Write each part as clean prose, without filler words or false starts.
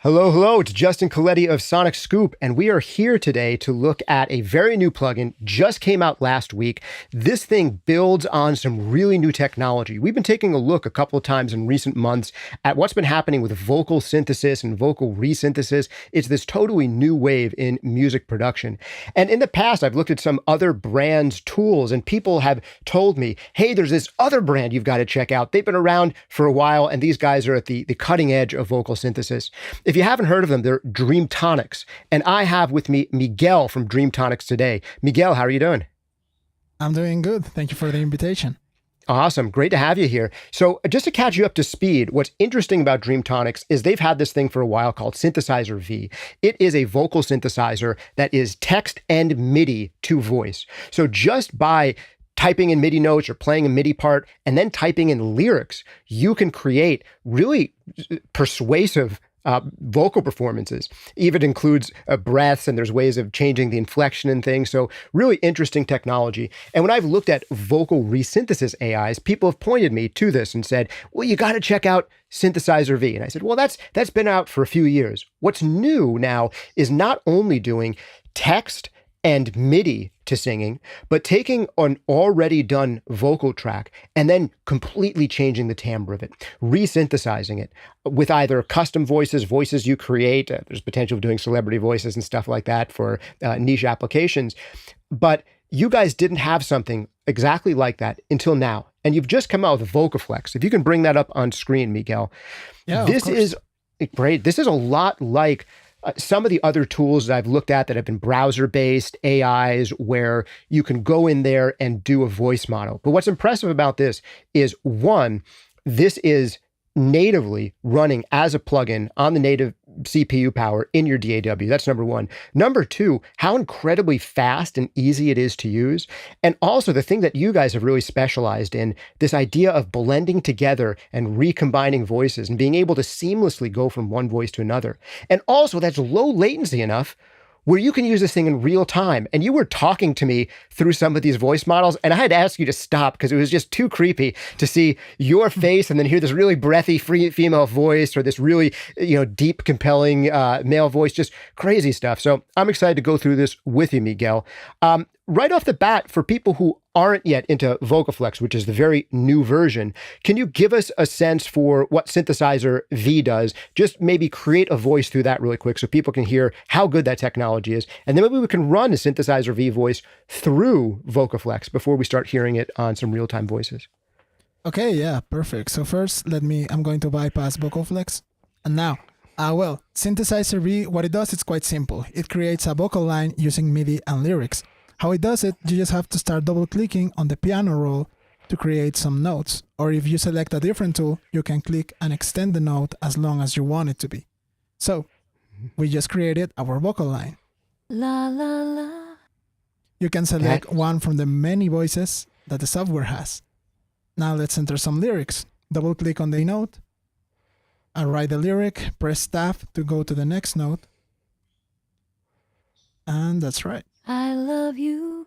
Hello, hello. It's Justin Coletti of SonicScoop, and we are here today to look at a very new plugin, just came out last week. This thing builds on some really new technology. We've been taking a look a couple of times in recent months at what's been happening with vocal synthesis and vocal resynthesis. It's this totally new wave in music production. And in the past, I've looked at some other brands' tools, and people have told me, hey, there's this other brand you've got to check out. They've been around for a while, and these guys are at the cutting edge of vocal synthesis. If you haven't heard of them, they're Dreamtonics. And I have with me Miguel from Dreamtonics today. Miguel, how are you doing? I'm doing good. Thank you for the invitation. Awesome. Great to have you here. So just to catch you up to speed, what's interesting about Dreamtonics is they've had this thing for a while called Synthesizer V. It is a vocal synthesizer that is text and MIDI to voice. So just by typing in MIDI notes or playing a MIDI part and then typing in lyrics, you can create really persuasive vocal performances. Even includes breaths, and there's ways of changing the inflection and things. So really interesting technology. And when I've looked at vocal resynthesis AIs, people have pointed me to this and said, well, you got to check out Synthesizer V. And I said, well, that's been out for a few years. What's new now is not only doing text and MIDI to singing, but taking an already done vocal track and then completely changing the timbre of it, resynthesizing it with either custom voices you create. There's potential of doing celebrity voices and stuff like that for niche applications. But you guys didn't have something exactly like that until now. And you've just come out with Vocoflex. If you can bring that up on screen, Miguel. Yeah, this is great. This is a lot like some of the other tools that I've looked at that have been browser-based AIs where you can go in there and do a voice model. But what's impressive about this is, one, this is natively running as a plugin on the native CPU power in your DAW. That's number one. Number two, how incredibly fast and easy it is to use. And also the thing that you guys have really specialized in, this idea of blending together and recombining voices and being able to seamlessly go from one voice to another. And also that's low latency enough where you can use this thing in real time. And you were talking to me through some of these voice models, and I had to ask you to stop because it was just too creepy to see your face and then hear this really breathy female voice or this really, deep, compelling male voice, just crazy stuff. So I'm excited to go through this with you, Miguel. Right off the bat, for people who aren't yet into Vocoflex, which is the very new version, can you give us a sense for what Synthesizer V does? Just maybe create a voice through that really quick so people can hear how good that technology is. And then maybe we can run a Synthesizer V voice through Vocoflex before we start hearing it on some real-time voices. Okay, yeah, perfect. So first, I'm going to bypass Vocoflex. And now, Synthesizer V, what it does, it's quite simple. It creates a vocal line using MIDI and lyrics. How it does it, you just have to start double-clicking on the piano roll to create some notes. Or if you select a different tool, you can click and extend the note as long as you want it to be. So, we just created our vocal line. La, la, la. You can select one from the many voices that the software has. Now let's enter some lyrics. Double-click on the note, and write the lyric, press Tab to go to the next note. And that's right. I love you.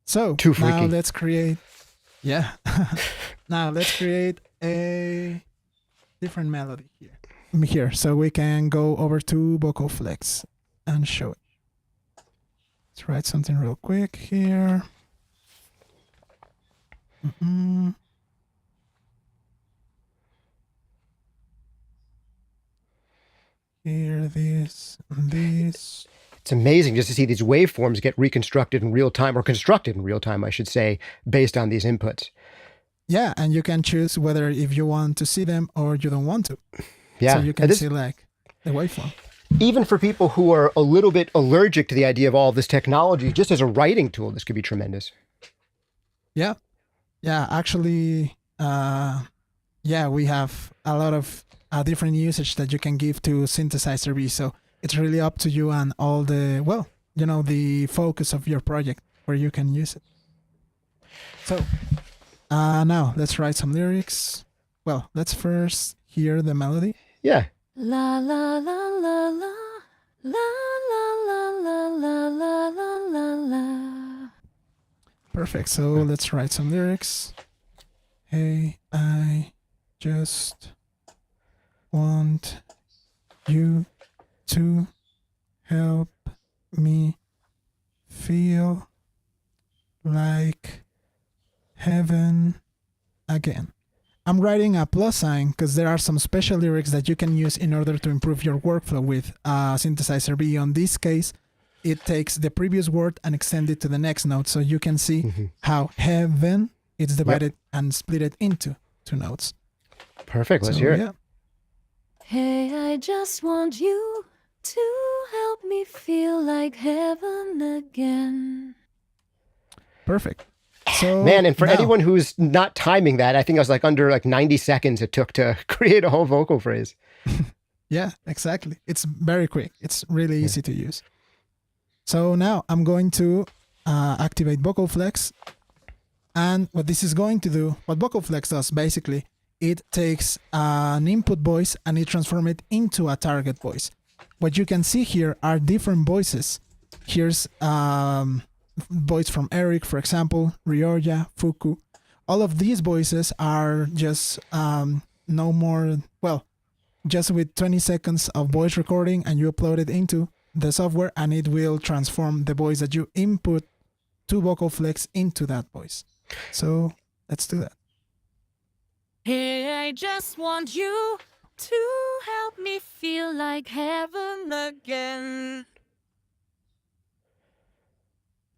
So now let's create, now let's create a different melody here. So we can go over to Vocoflex and show it. Let's write something real quick here. Here, this, and this. It's amazing just to see these waveforms get reconstructed in real time, or constructed in real time, I should say, based on these inputs. Yeah, and you can choose if you want to see them or you don't want to. Yeah. So you can select the waveform. Even for people who are a little bit allergic to the idea of all of this technology, just as a writing tool, this could be tremendous. Yeah. Yeah, actually, we have a lot of different usage that you can give to Synthesizer V. So it's really up to you and all the, the focus of your project where you can use it. So now let's write some lyrics. Well, let's first hear the melody. Yeah. La la la la la la la la la la la la la. Perfect. So let's write some lyrics. Hey, I just want you to help me feel like heaven again. I'm writing a plus sign because there are some special lyrics that you can use in order to improve your workflow with Synthesizer V. On this case, it takes the previous word and extends it to the next note. So you can see how heaven is divided and split it into two notes. Perfect. Let's hear it. Yeah. Hey, I just want you to help me feel like heaven again. Perfect. So Man, and for now, anyone who's not timing that, I think I was like under like 90 seconds it took to create a whole vocal phrase. yeah, exactly. It's very quick. It's really easy to use. So now I'm going to activate Vocoflex. And what this is going to do, what Vocoflex does basically, it takes an input voice and it transforms it into a target voice. What you can see here are different voices. Here's voice from Eric, for example, Ryoya, Fuku. All of these voices are just no more, well, just with 20 seconds of voice recording, and you upload it into the software and it will transform the voice that you input to Vocoflex into that voice. So let's do that. Hey, I just want you to help me feel like heaven again.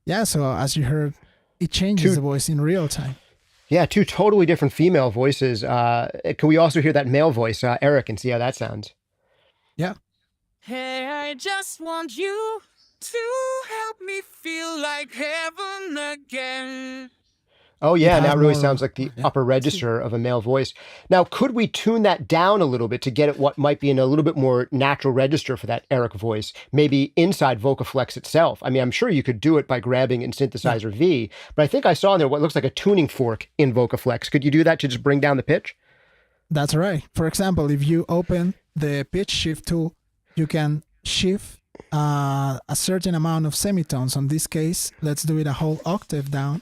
Yeah, so as you heard, it changes the voice in real time. Yeah, two totally different female voices. Can we also hear that male voice, Eric, and see how that sounds? Yeah. Hey, I just want you to help me feel like heaven again. Oh, yeah, It now has it really more- sounds like the yeah. upper register of a male voice. Now, could we tune that down a little bit to get it what might be in a little bit more natural register for that Eric voice, maybe inside Vocoflex itself? I mean, I'm sure you could do it by grabbing in Synthesizer V, but I think I saw in there what looks like a tuning fork in Vocoflex. Could you do that to just bring down the pitch? That's right. For example, if you open the pitch shift tool, you can shift a certain amount of semitones. In this case, let's do it a whole octave down.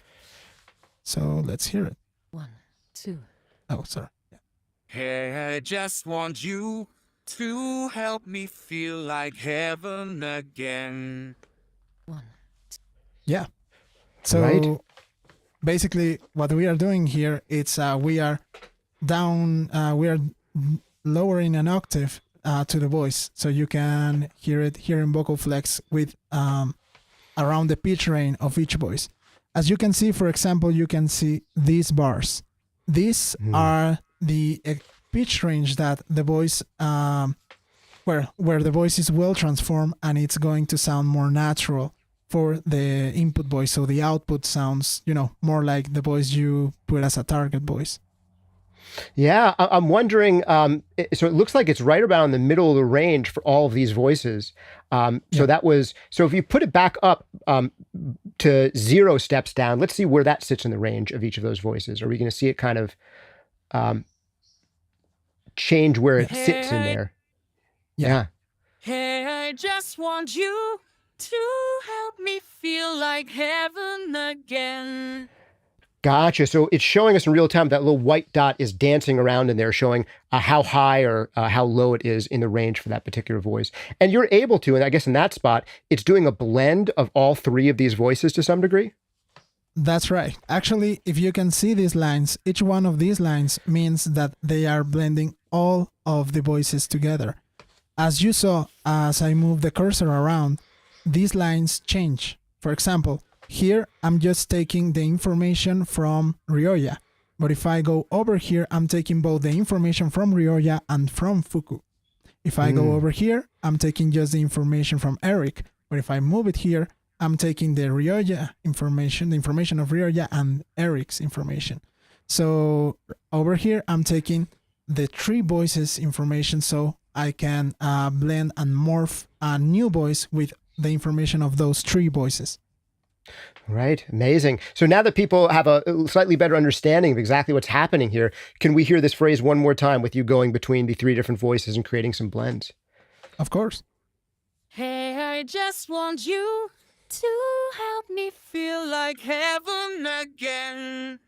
So let's hear it. 1, 2. Oh, sorry. Yeah. Hey, I just want you to help me feel like heaven again. 1. Yeah. So Right. basically what we are doing here, it's we are down, we are lowering an octave to the voice. So you can hear it here in Vocoflex with around the pitch range of each voice. As you can see, for example, you can see these bars. These are the pitch range that the voice, where the voice is well transformed and it's going to sound more natural for the input voice. So the output sounds, more like the voice you put as a target voice. Yeah, I'm wondering. So it looks like it's right about in the middle of the range for all of these voices. So that was so. If you put it back up to 0 steps down, let's see where that sits in the range of each of those voices. Are we going to see it kind of change where it sits in there? Yeah. Hey, I just want you to help me feel like heaven again. Gotcha. So it's showing us in real time that little white dot is dancing around in there, showing how high or how low it is in the range for that particular voice. And you're able to, and I guess in that spot, it's doing a blend of all 3 of these voices to some degree. That's right. Actually, if you can see these lines, each one of these lines means that they are blending all of the voices together. As you saw, as I move the cursor around, these lines change. For example, here, I'm just taking the information from Ryoya. But if I go over here, I'm taking both the information from Ryoya and from Fuku. If I go over here, I'm taking just the information from Eric. But if I move it here, I'm taking the Ryoya information, the information of Ryoya and Eric's information. So over here, I'm taking the 3 voices information so I can blend and morph a new voice with the information of those 3 voices. Right. Amazing. So now that people have a slightly better understanding of exactly what's happening here, can we hear this phrase one more time with you going between the 3 different voices and creating some blends? Of course. Hey, I just want you to help me feel like heaven again.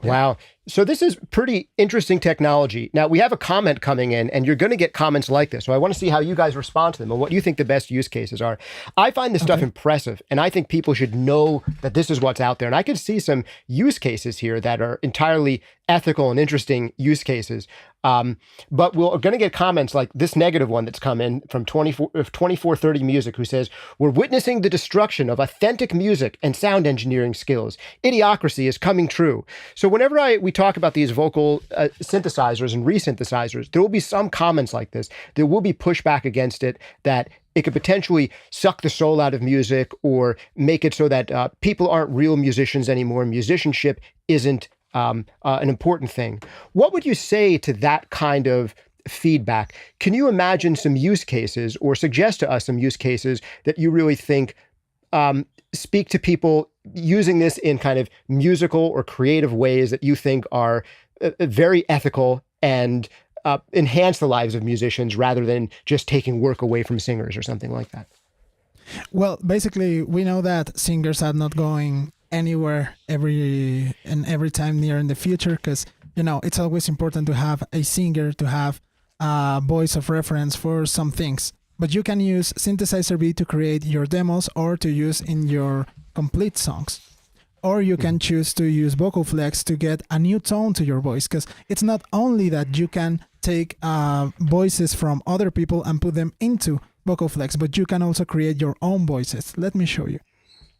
Wow. So this is pretty interesting technology. Now, we have a comment coming in, and you're going to get comments like this. So I want to see how you guys respond to them and what you think the best use cases are. I find this stuff impressive, and I think people should know that this is what's out there. And I can see some use cases here that are entirely ethical and interesting use cases. But we're going to get comments like this negative one that's come in from 2430 Music, who says, we're witnessing the destruction of authentic music and sound engineering skills. Idiocracy is coming true. So whenever we talk about these vocal synthesizers and resynthesizers, there will be some comments like this. There will be pushback against it, that it could potentially suck the soul out of music or make it so that people aren't real musicians anymore. Musicianship isn't an important thing. What would you say to that kind of feedback? Can you imagine some use cases or suggest to us some use cases that you really think speak to people using this in kind of musical or creative ways that you think are very ethical and enhance the lives of musicians rather than just taking work away from singers or something like that? Well, basically, we know that singers are not going anywhere every time near in the future, because it's always important to have a singer, to have a voice of reference for some things. But you can use Synthesizer V to create your demos or to use in your complete songs. Or you can choose to use Vocoflex to get a new tone to your voice, because it's not only that you can take voices from other people and put them into Vocoflex, but you can also create your own voices. Let me show you.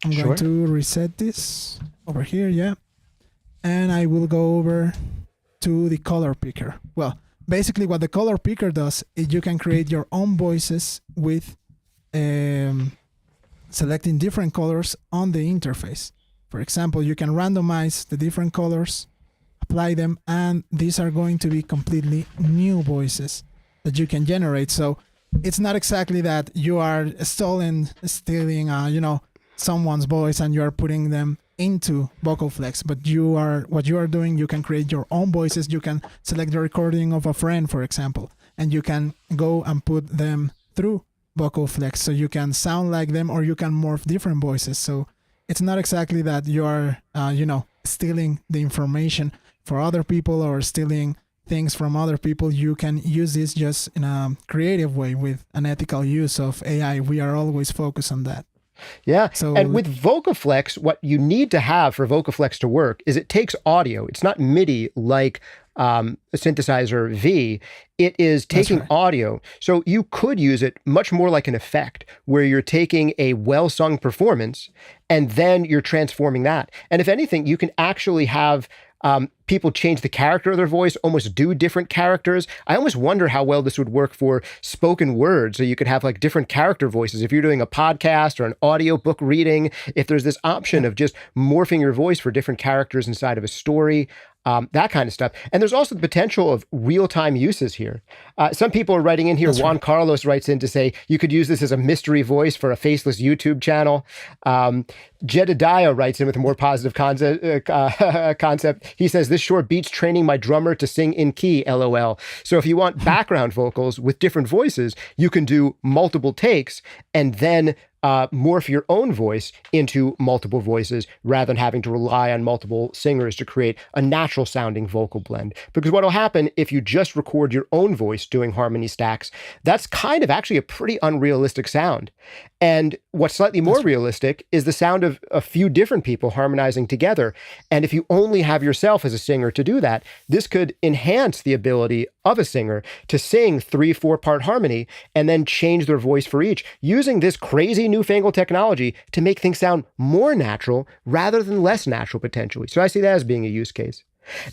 I'm going to reset this over here, yeah. And I will go over to the color picker. Well, basically what the color picker does is you can create your own voices with selecting different colors on the interface. For example, you can randomize the different colors, apply them, and these are going to be completely new voices that you can generate. So it's not exactly that you are stealing, someone's voice and you are putting them into Vocoflex, but what you are doing, you can create your own voices. You can select the recording of a friend, for example, and you can go and put them through Vocoflex, so you can sound like them, or you can morph different voices. So it's not exactly that you are, stealing the information for other people or stealing things from other people. You can use this just in a creative way with an ethical use of AI. We are always focused on that. Yeah. And with Vocoflex, what you need to have for Vocoflex to work is it takes audio. It's not MIDI like Synthesizer V. It is taking audio. So you could use it much more like an effect, where you're taking a well-sung performance and then you're transforming that. And if anything, you can actually have people change the character of their voice, almost do different characters. I almost wonder how well this would work for spoken word. So you could have like different character voices. If you're doing a podcast or an audiobook reading, if there's this option of just morphing your voice for different characters inside of a story, that kind of stuff. And there's also the potential of real-time uses here. Some people are writing in here. Juan Carlos writes in to say you could use this as a mystery voice for a faceless YouTube channel. Jedediah writes in with a more positive concept. He says, this sure beats training my drummer to sing in key, LOL. So if you want background vocals with different voices, you can do multiple takes and then morph your own voice into multiple voices rather than having to rely on multiple singers to create a natural sounding vocal blend. Because what will happen if you just record your own voice doing harmony stacks, that's kind of actually a pretty unrealistic sound. And what's slightly more realistic is the sound of a few different people harmonizing together. And if you only have yourself as a singer to do that, this could enhance the ability of a singer to sing 3-4 part harmony and then change their voice for each, using this crazy newfangled technology to make things sound more natural rather than less natural potentially. So I see that as being a use case.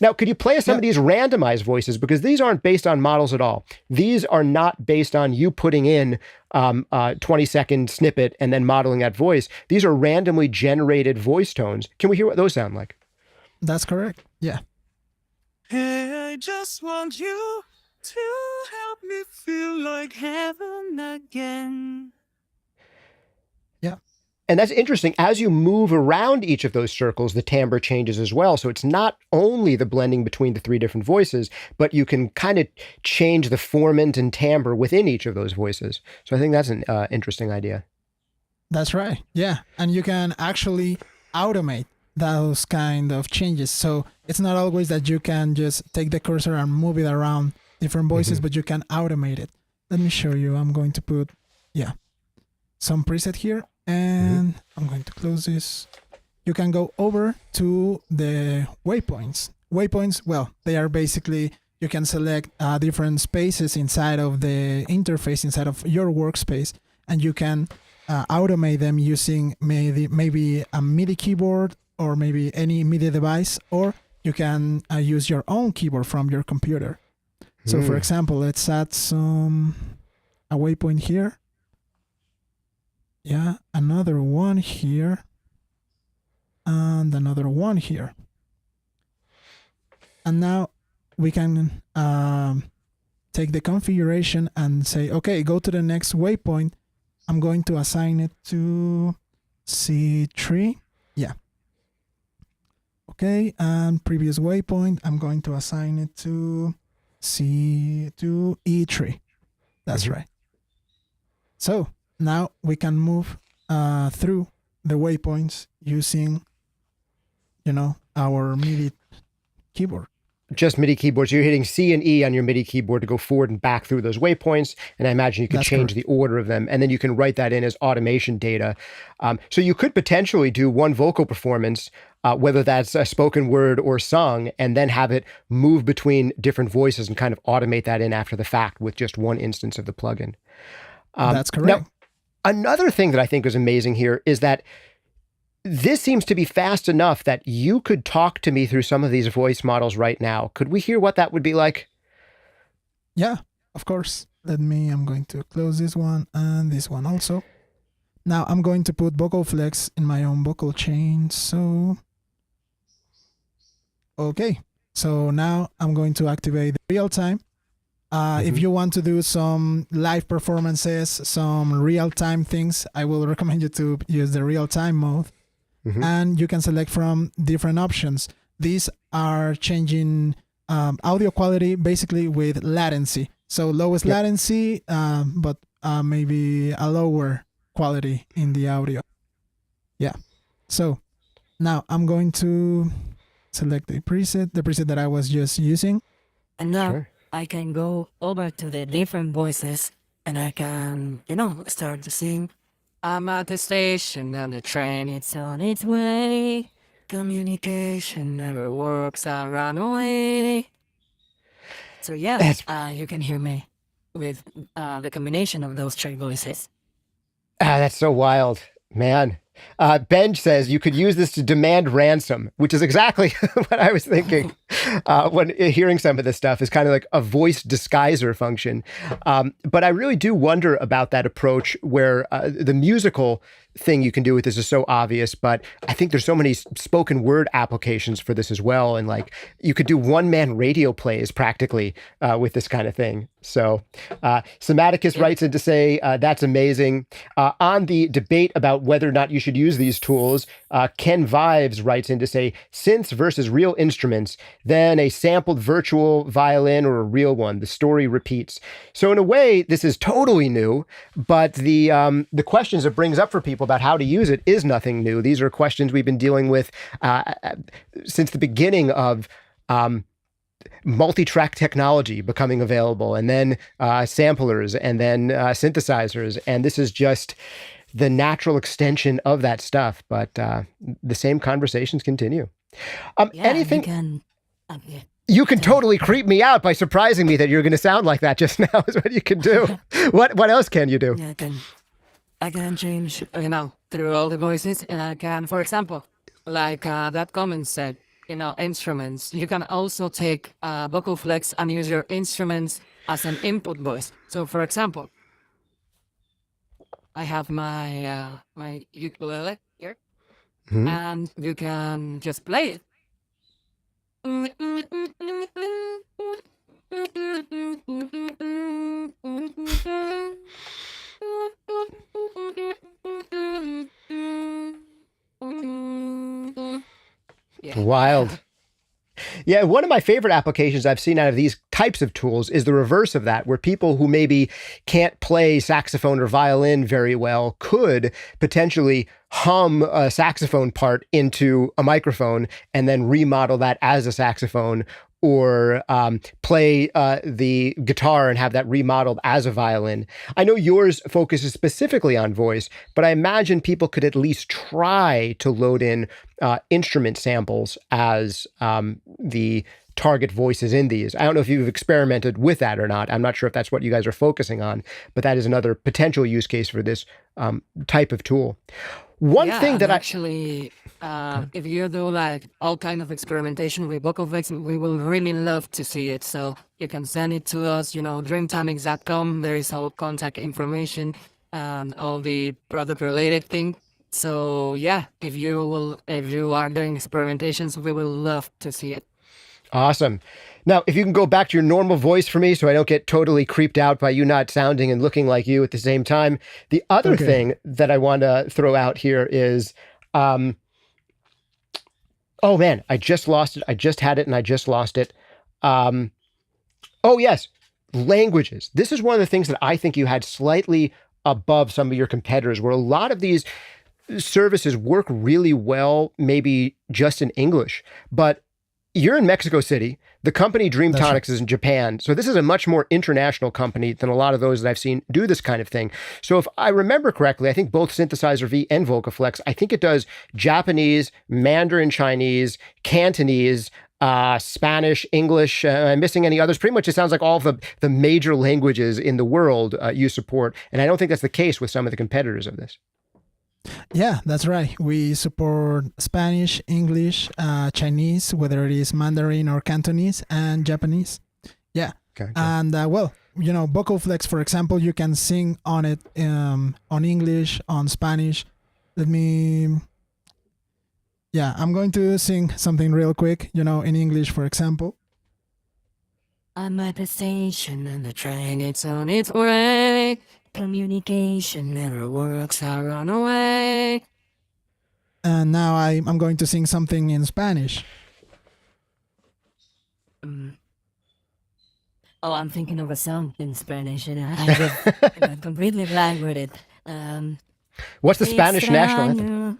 Now, could you play us some of these randomized voices? Because these aren't based on models at all. These are not based on you putting in a 20-second snippet and then modeling that voice. These are randomly generated voice tones. Can we hear what those sound like? That's correct. Yeah. Hey, I just want you to help me feel like heaven again. Yeah. And that's interesting. As you move around each of those circles, the timbre changes as well. So it's not only the blending between the three different voices, but you can kind of change the formant and timbre within each of those voices. So I think that's an interesting idea. That's right. Yeah. And you can actually automate those kind of changes. So it's not always that you can just take the cursor and move it around different voices, but you can automate it. Let me show you. I'm going to put, some preset here, and I'm going to close this. You can go over to the waypoints. Waypoints, well, they are basically, you can select different spaces inside of the interface, inside of your workspace, and you can automate them using maybe a MIDI keyboard or maybe any MIDI device, or you can use your own keyboard from your computer. So for example, let's add a waypoint here. Yeah, another one here. And another one here. And now we can take the configuration and say, okay, go to the next waypoint. I'm going to assign it to C3. Yeah. Okay, and previous waypoint, I'm going to assign it to E3. That's right. So now we can move through the waypoints using, our MIDI keyboard. Just MIDI keyboards. You're hitting C and E on your MIDI keyboard to go forward and back through those waypoints. And I imagine you can change the order of them. And then you can write that in as automation data. So you could potentially do one vocal performance, whether that's a spoken word or sung, and then have it move between different voices and kind of automate that in after the fact with just one instance of the plugin. That's correct. Now, another thing that I think is amazing here is that this seems to be fast enough that you could talk to me through some of these voice models right now. Could we hear what that would be like? Yeah, of course. I'm going to close this one and this one also. Now I'm going to put Vocoflex in my own vocal chain. So, okay. So now I'm going to activate the Realtime. If you want to do some live performances, some real-time things, I will recommend you to use the Realtime mode. And you can select from different options. These are changing audio quality basically with latency. So lowest latency, but maybe a lower quality in the audio. Yeah. So now I'm going to select the preset that I was just using. And now I can go over to the different voices and I can, start to sing. I'm at the station and the train, it's on its way. Communication never works, I run away. So you can hear me with the combination of those three voices. That's so wild, man. Benj says you could use this to demand ransom, which is exactly what I was thinking when hearing some of this stuff is kind of like a voice disguiser function. But I really do wonder about that approach where the musical thing you can do with this is so obvious, but I think there's so many spoken word applications for this as well. And like you could do one-man radio plays practically with this kind of thing. So Somaticus writes in to say, that's amazing. On the debate about whether or not you should use these tools, Ken Vives writes in to say, synths versus real instruments, then a sampled virtual violin or a real one. The story repeats. So in a way, this is totally new, but the questions it brings up for people about how to use it is nothing new. These are questions we've been dealing with since the beginning of multi-track technology becoming available, and then samplers, and then synthesizers. And this is just the natural extension of that stuff. But the same conversations continue. Anything? You can totally creep me out by surprising me that you're going to sound like that just now is what you can do. What else can you do? Yeah, I can change, through all the voices, and I can, for example, like that comment said, instruments. You can also take Vocoflex and use your instruments as an input voice. So, for example, I have my my ukulele here, and you can just play it. Wild. Yeah, one of my favorite applications I've seen out of these types of tools is the reverse of that, where people who maybe can't play saxophone or violin very well could potentially hum a saxophone part into a microphone and then remodel that as a saxophone, or play the guitar and have that remodeled as a violin. I know yours focuses specifically on voice, but I imagine people could at least try to load in instrument samples as the target voices in these. I don't know if you've experimented with that or not. I'm not sure if that's what you guys are focusing on, but that is another potential use case for this type of tool. One thing that actually, if you do like all kind of experimentation with Vocoflex, we will really love to see it. So you can send it to us, dreamtonics.com. There is all contact information and all the product related thing. So yeah, if you are doing experimentations, we will love to see it. Awesome. Now, if you can go back to your normal voice for me so I don't get totally creeped out by you not sounding and looking like you at the same time. The other thing that I want to throw out here is, oh man, I just lost it. I just had it and I just lost it. Oh yes, languages. This is one of the things that I think you had slightly above some of your competitors, where a lot of these services work really well, maybe just in English, but you're in Mexico City. The company Dreamtonics is in Japan. So this is a much more international company than a lot of those that I've seen do this kind of thing. So if I remember correctly, I think both Synthesizer V and Vocoflex, I think it does Japanese, Mandarin Chinese, Cantonese, Spanish, English. Am I missing any others? Pretty much it sounds like all of the major languages in the world you support. And I don't think that's the case with some of the competitors of this. Yeah, that's right. We support Spanish, English, Chinese, whether it is Mandarin or Cantonese, and Japanese. Yeah. Okay. And Vocoflex, for example, you can sing on it on English, on Spanish. I'm going to sing something real quick, in English, for example. I'm at the station and the train, it's on its way. Communication never works, I run away. And now I'm going to sing something in Spanish. I'm thinking of a song in Spanish and I'm completely blank with it. What's the Spanish national anthem?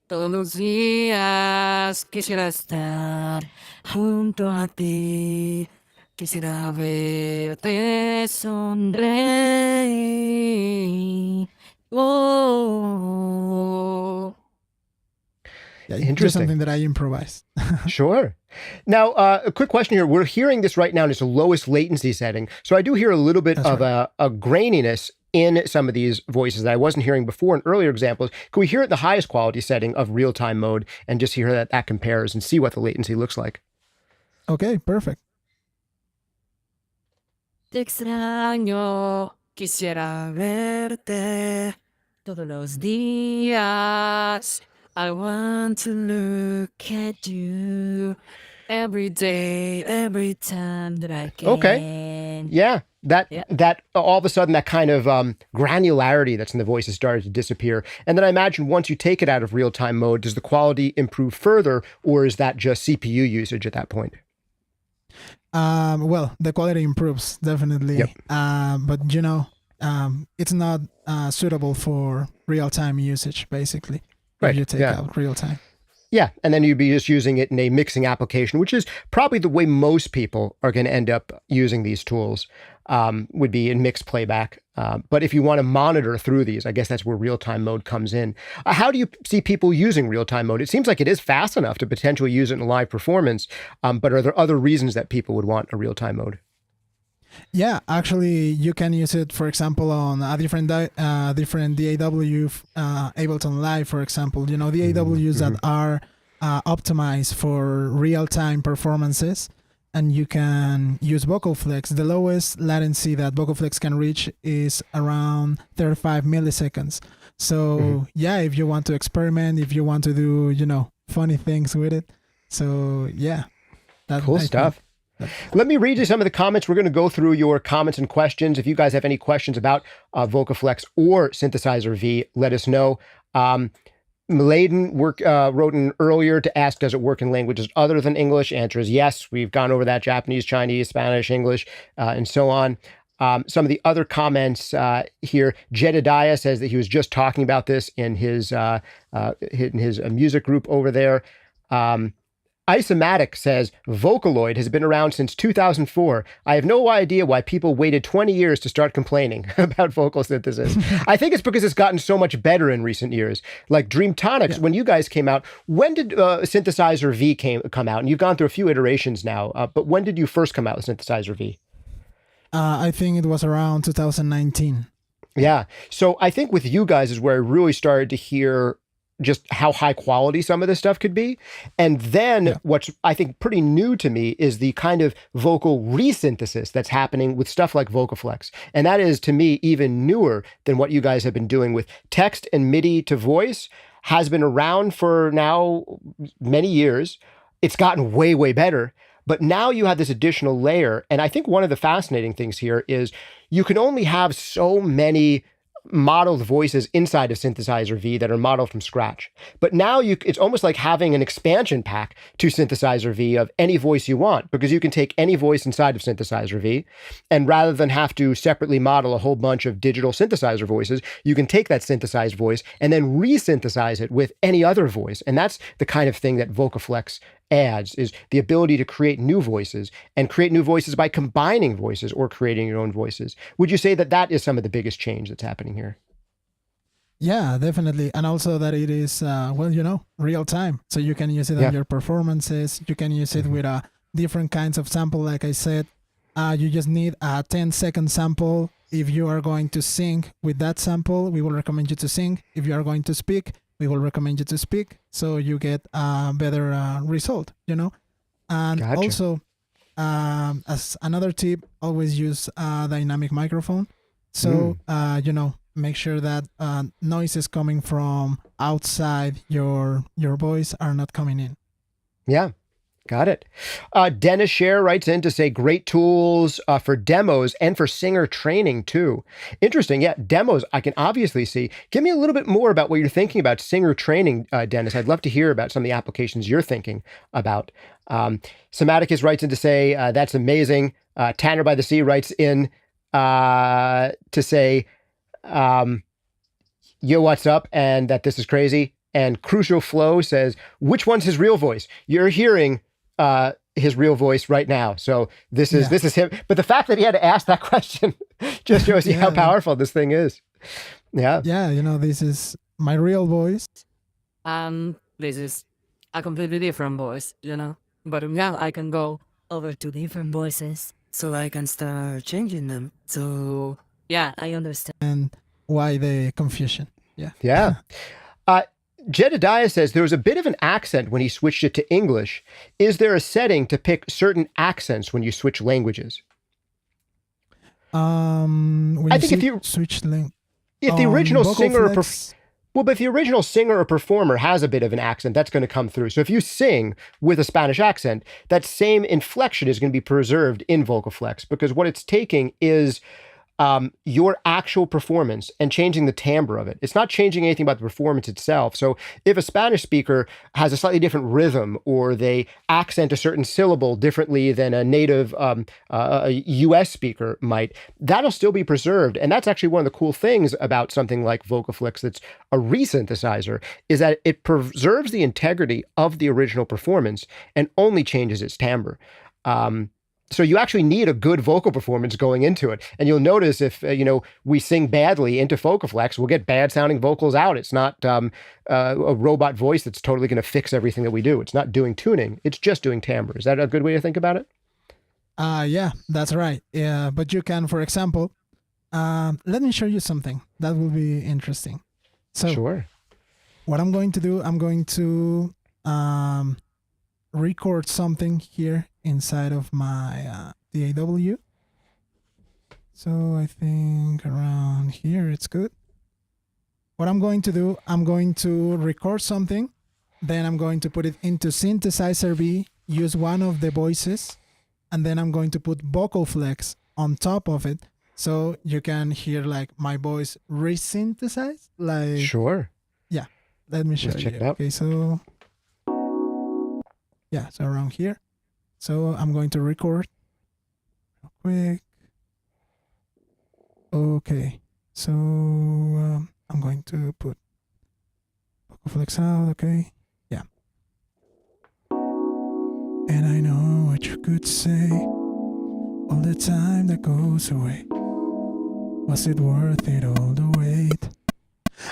Todos los días quisiera estar junto a ti. Quisiera verte sonreír. Oh. Yeah, interesting. Something that I improvised. Sure. Now, a quick question here. We're hearing this right now in its lowest latency setting. So I do hear a little bit of a graininess in some of these voices that I wasn't hearing before in earlier examples. Can we hear it at the highest quality setting of real-time mode and just hear that compares and see what the latency looks like? Okay, perfect. Te extraño, quisiera verte todos los días. I want to look at you every day, every time that I can. Okay. Yeah. That all of a sudden, that kind of granularity that's in the voice has started to disappear. And then I imagine once you take it out of real-time mode, does the quality improve further, or is that just CPU usage at that point? Well, the quality improves, definitely. Yep. But, it's not suitable for real-time usage, basically. Right. If you take out real-time. Yeah, and then you'd be just using it in a mixing application, which is probably the way most people are going to end up using these tools, would be in mixed playback. But if you want to monitor through these, I guess that's where real-time mode comes in. How do you see people using real-time mode? It seems like it is fast enough to potentially use it in live performance, but are there other reasons that people would want a real-time mode? Yeah, actually, you can use it, for example, on a different DAW, Ableton Live, for example. The DAWs that are optimized for real-time performances, and you can use Vocoflex. The lowest latency that Vocoflex can reach is around 35 milliseconds. So, if you want to experiment, if you want to do, funny things with it. So, yeah. Cool stuff. Let me read you some of the comments. We're going to go through your comments and questions. If you guys have any questions about Vocoflex or Synthesizer V, let us know. Wrote in earlier to ask, does it work in languages other than English? Answer is yes. We've gone over that: Japanese, Chinese, Spanish, English, and so on. Some of the other comments here, Jedediah says that he was just talking about this in his music group over there. Isomatic says, Vocaloid has been around since 2004. I have no idea why people waited 20 years to start complaining about vocal synthesis. I think it's because it's gotten so much better in recent years. Like Dreamtonics, when you guys came out, when did Synthesizer V come out? And you've gone through a few iterations now, but when did you first come out with Synthesizer V? I think it was around 2019. Yeah. So I think with you guys is where I really started to hear just how high quality some of this stuff could be. And then what's, I think, pretty new to me is the kind of vocal resynthesis that's happening with stuff like Vocoflex. And that is, to me, even newer than what you guys have been doing with text and MIDI to voice. Has been around for now many years. It's gotten way, way better. But now you have this additional layer. And I think one of the fascinating things here is you can only have so many modeled voices inside of Synthesizer V that are modeled from scratch. But now it's almost like having an expansion pack to Synthesizer V of any voice you want, because you can take any voice inside of Synthesizer V, and rather than have to separately model a whole bunch of digital synthesizer voices, you can take that synthesized voice and then resynthesize it with any other voice. And that's the kind of thing that Vocoflex adds, is the ability to create new voices, and create new voices by combining voices or creating your own voices. Would you say that that is some of the biggest change that's happening here? Yeah, definitely. And also that it is, real time. So you can use it on your performances. You can use it with different kinds of sample. Like I said, you just need a 10-second sample. If you are going to sing with that sample, we will recommend you to sing. If you are going to speak, we will recommend you to speak, so you get a better result, And Gotcha. also, as another tip, always use a dynamic microphone. So, make sure that noises coming from outside your voice are not coming in. Yeah. Got it. Dennis Scher writes in to say great tools for demos and for singer training too. Interesting. Yeah, demos I can obviously see. Give me a little bit more about what you're thinking about singer training, Dennis. I'd love to hear about some of the applications you're thinking about. Somaticus writes in to say, that's amazing. Tanner by the Sea writes in to say, yo, what's up? And that this is crazy. And Crucial Flow says, which one's his real voice? You're hearing his real voice right now. So this is him. But the fact that he had to ask that question just shows you how powerful this thing is. Yeah. Yeah, this is my real voice. This is a completely different voice, But I can go over to different voices so I can start changing them. So yeah, I understand. And why the confusion? Yeah. Yeah. Jedediah says there was a bit of an accent when he switched it to English. Is there a setting to pick certain accents when you switch languages? I think if the original singer but if the original singer or performer has a bit of an accent, that's going to come through. So if you sing with a Spanish accent, that same inflection is going to be preserved in Vocoflex, because what it's taking is your actual performance and changing the timbre of it. It's not changing anything about the performance itself. So if a Spanish speaker has a slightly different rhythm, or they accent a certain syllable differently than a native a US speaker might, that'll still be preserved. And that's actually one of the cool things about something like Vocoflex that's a resynthesizer, is that it preserves the integrity of the original performance and only changes its timbre. So you actually need a good vocal performance going into it. And you'll notice if, we sing badly into Vocoflex, we'll get bad sounding vocals out. It's not a robot voice that's totally going to fix everything that we do. It's not doing tuning. It's just doing timbre. Is that a good way to think about it? Yeah, that's right. Yeah, but you can, for example, let me show you something that will be interesting. So sure. What I'm going to do, I'm going to record something here inside of my DAW. So I think around here it's good. What I'm going to do, I'm going to record something, then I'm going to put it into Synthesizer V, use one of the voices, and then I'm going to put Vocoflex on top of it, so you can hear like my voice resynthesize. Like Sure. Yeah. let me show Let's check you. it out. Okay, so yeah, so around here. So I'm going to record real quick. Okay, so I'm going to put Vocoflex out. Okay, yeah. And I know what you could say. All the time that goes away. Was it worth it all the wait?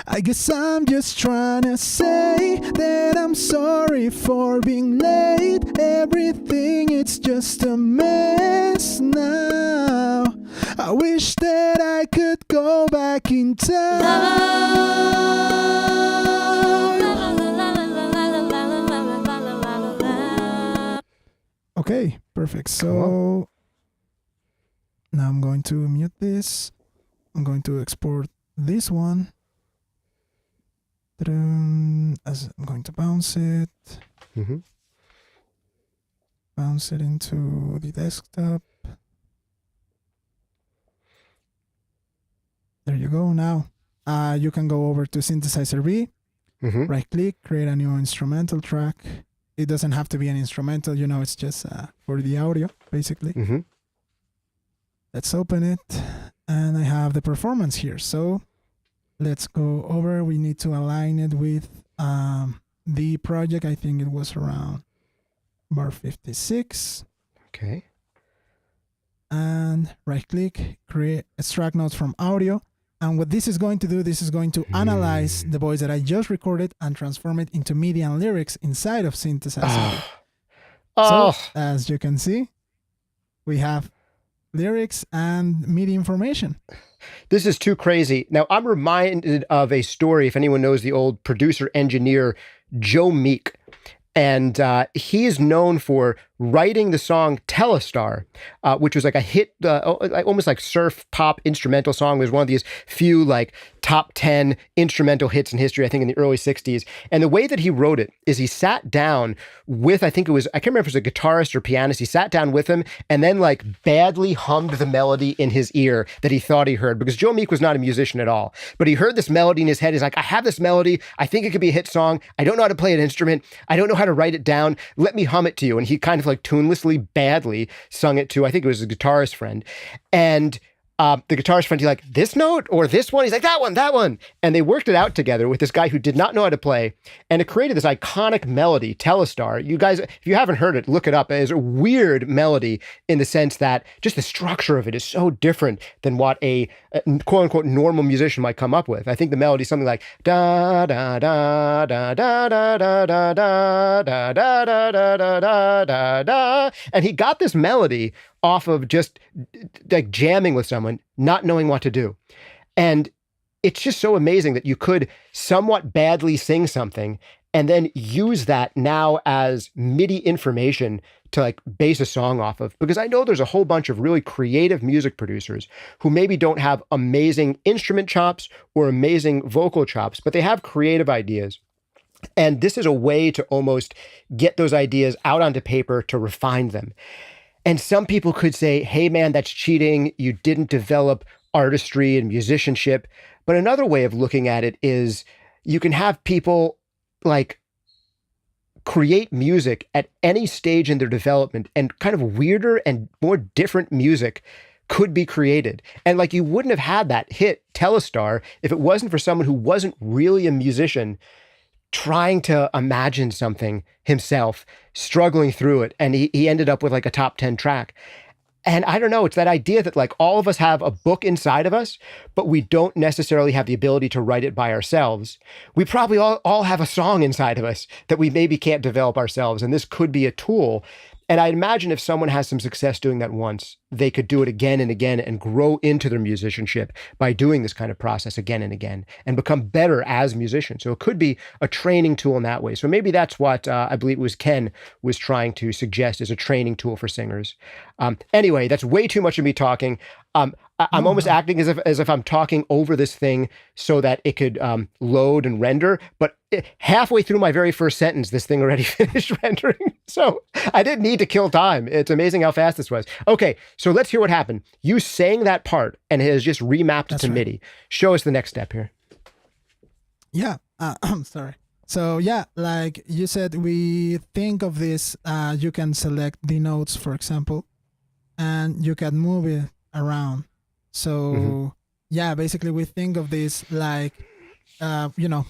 I guess I'm just trying to say that I'm sorry for being late. Everything, it's just a mess now. I wish that I could go back in time. Okay, perfect. So now I'm going to mute this. I'm going to export this one. As I'm going to bounce it. Mm-hmm. Bounce it into the desktop. There you go. Now you can go over to Synthesizer V, Mm-hmm. right click, create a new instrumental track. It doesn't have to be an instrumental, it's just for the audio, basically. Mm-hmm. Let's open it. And I have the performance here. So let's go over. We need to align it with the project. I think it was around bar 56. Okay. And right click, create extract notes from audio. And what this is going to do, this is going to analyze the voice that I just recorded and transform it into MIDI and lyrics inside of Synthesizer. Oh, So as you can see, we have lyrics and MIDI information. this is too crazy. Now, I'm reminded of a story, if anyone knows the old producer engineer, Joe Meek. And he is known for writing the song Telestar, which was like a hit, almost like surf pop instrumental song. It was one of these few like top 10 instrumental hits in history, I think in the early 60s. And the way that he wrote it is he sat down with, I can't remember if it was a guitarist or pianist. He sat down with him and then like badly hummed the melody in his ear that he thought he heard, because Joe Meek was not a musician at all. But he heard this melody in his head. He's like, I have this melody. I think it could be a hit song. I don't know how to play an instrument. I don't know how to write it down. Let me hum it to you. And he kind of like tunelessly badly sung it to, I think it was a guitarist friend. And the guitarist friend, he's like, this note or this one? He's like, that one. And they worked it out together with this guy who did not know how to play. And it created this iconic melody, Telestar. You guys, if you haven't heard it, look it up. It's a weird melody in the sense that just the structure of it is so different than what a quote unquote normal musician might come up with. I think the melody is something like da da da da da da da da da da da da da da da da. And he got this melody off of just like jamming with someone, not knowing what to do. And it's just so amazing that you could somewhat badly sing something and then use that now as MIDI information to like base a song off of. Because I know there's a whole bunch of really creative music producers who maybe don't have amazing instrument chops or amazing vocal chops, but they have creative ideas. And this is a way to almost get those ideas out onto paper to refine them. And some people could say, hey, man, that's cheating. You didn't develop artistry and musicianship. But another way of looking at it is you can have people like create music at any stage in their development, and kind of weirder and more different music could be created. And like you wouldn't have had that hit Telestar if it wasn't for someone who wasn't really a musician trying to imagine something himself, struggling through it. And he ended up with like a top 10 track. And I don't know, it's that idea that like all of us have a book inside of us, but we don't necessarily have the ability to write it by ourselves. We probably all have a song inside of us that we maybe can't develop ourselves. And this could be a tool. And I imagine if someone has some success doing that once, they could do it again and again and grow into their musicianship by doing this kind of process again and again and become better as musicians. So it could be a training tool in that way. So maybe that's what I believe it was Ken was trying to suggest as a training tool for singers. Anyway, that's way too much of me talking. I'm almost acting as if I'm talking over this thing so that it could load and render. But halfway through my very first sentence, this thing already finished rendering. So I didn't need to kill time. It's amazing how fast this was. Okay, so let's hear what happened. You sang that part and it has just remapped it to MIDI. Show us the next step here. Yeah, I'm sorry. So yeah, like you said, we think of this. You can select the notes, for example, and you can move it around. So yeah, basically we think of this like,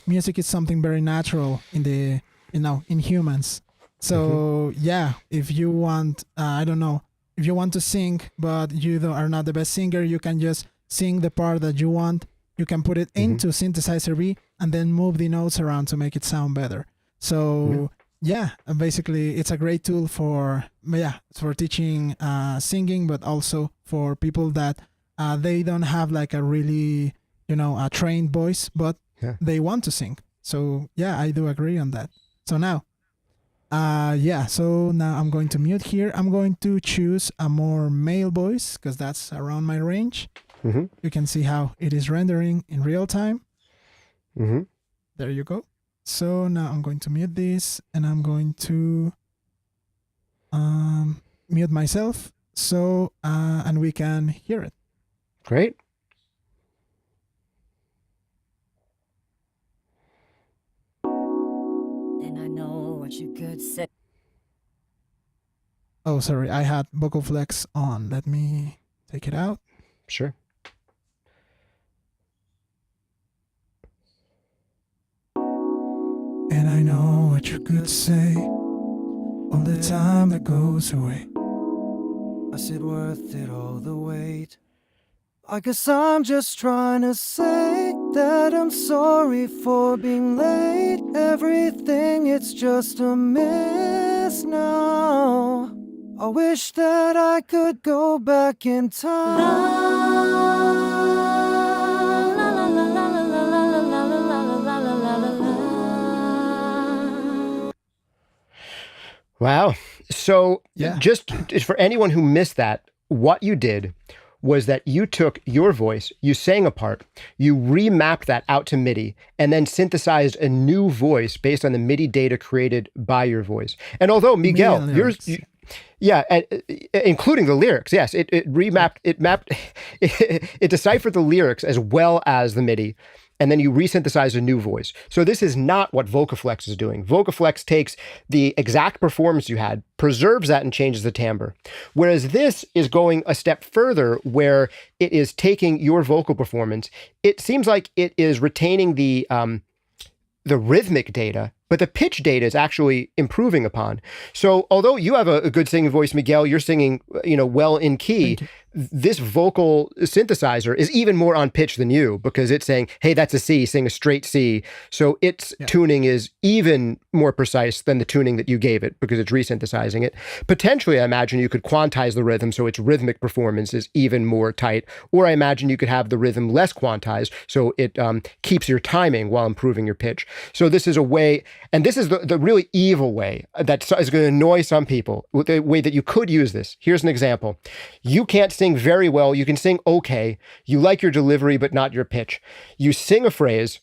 music is something very natural in the, in humans. So yeah, if you want, I don't know, if you want to sing, but are not the best singer, you can just sing the part that you want. You can put it into Synthesizer V and then move the notes around to make it sound better. So yeah, basically it's a great tool for teaching singing, but also for people that they don't have like a really, a trained voice, but they want to sing. So yeah, I do agree on that. So now, so now I'm going to mute here. I'm going to choose a more male voice because that's around my range. You can see how it is rendering in real time. There you go. So now I'm going to mute this and I'm going to mute myself so and we can hear it. Great. And I know what you could say. Oh, sorry, I had Vocoflex on. Let me take it out. Sure. And I know what you could say, all the time that goes away. Is it worth it all the wait? I guess I'm just trying to say that I'm sorry for being late. Everything, it's just a mess now. I wish that I could go back in time. Wow. So Yeah. just for anyone who missed that, what you did was that you took your voice, you sang a part, you remapped that out to MIDI, and then synthesized a new voice based on the MIDI data created by your voice. And although, Miguel, including the lyrics, yes, it deciphered the lyrics as well as the MIDI, and then you resynthesize a new voice. So this is not what Vocoflex is doing. Vocoflex takes the exact performance you had, preserves that, and changes the timbre. Whereas this is going a step further, where it is taking your vocal performance. It seems like it is retaining the rhythmic data, but the pitch data is actually improving upon. So although you have a good singing voice, Miguel, you're singing, well in key, this vocal synthesizer is even more on pitch than you, because it's saying, hey, that's a C, sing a straight C. So its tuning is even more precise than the tuning that you gave it, because it's resynthesizing it. Potentially, I imagine you could quantize the rhythm so its rhythmic performance is even more tight, or I imagine you could have the rhythm less quantized so it keeps your timing while improving your pitch. So this is a way, and this is the really evil way that is going to annoy some people, the way that you could use this. Here's an example. You can't sing very well. You can sing okay. You like your delivery, but not your pitch. You sing a phrase.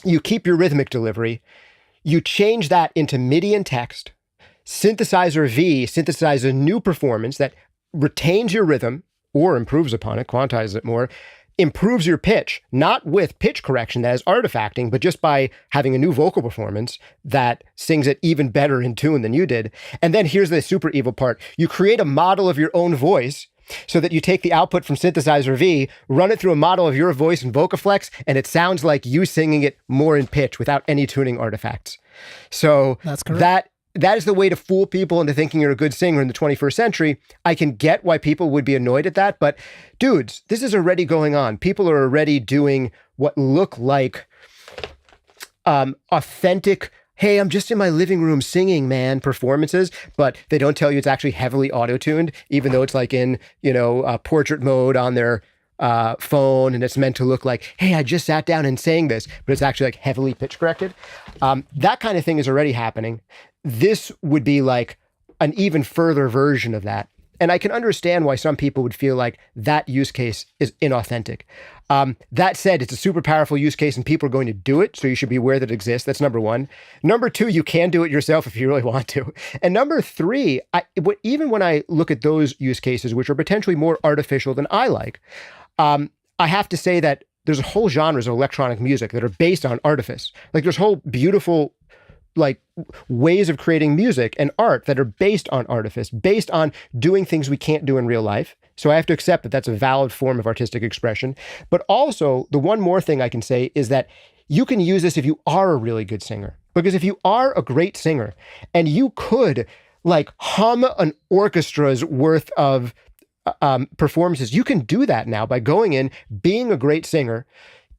You keep your rhythmic delivery. You change that into MIDI and text. Synthesizer V synthesizes a new performance that retains your rhythm or improves upon it, quantizes it more, improves your pitch, not with pitch correction that is artifacting, but just by having a new vocal performance that sings it even better in tune than you did. And then here's the super evil part. You create a model of your own voice so that you take the output from Synthesizer V, run it through a model of your voice in Vocoflex, and it sounds like you singing it more in pitch without any tuning artifacts. So that's correct. That is the way to fool people into thinking you're a good singer in the 21st century. I can get why people would be annoyed at that, but dudes, this is already going on. People are already doing what look like authentic, hey, I'm just in my living room singing, man, performances, but they don't tell you it's actually heavily auto-tuned, even though it's like in, portrait mode on their phone, and it's meant to look like, hey, I just sat down and sang this, but it's actually like heavily pitch corrected. That kind of thing is already happening. This would be like an even further version of that. And I can understand why some people would feel like that use case is inauthentic. That said, it's a super powerful use case and people are going to do it. So you should be aware that it exists. That's number one. Number two, you can do it yourself if you really want to. And number three, even when I look at those use cases, which are potentially more artificial than I like, I have to say that there's whole genres of electronic music that are based on artifice. Like there's whole beautiful like ways of creating music and art that are based on artifice, based on doing things we can't do in real life. So I have to accept that that's a valid form of artistic expression. But also, the one more thing I can say is that you can use this if you are a really good singer. Because if you are a great singer and you could like hum an orchestra's worth of performances, you can do that now by going in, being a great singer,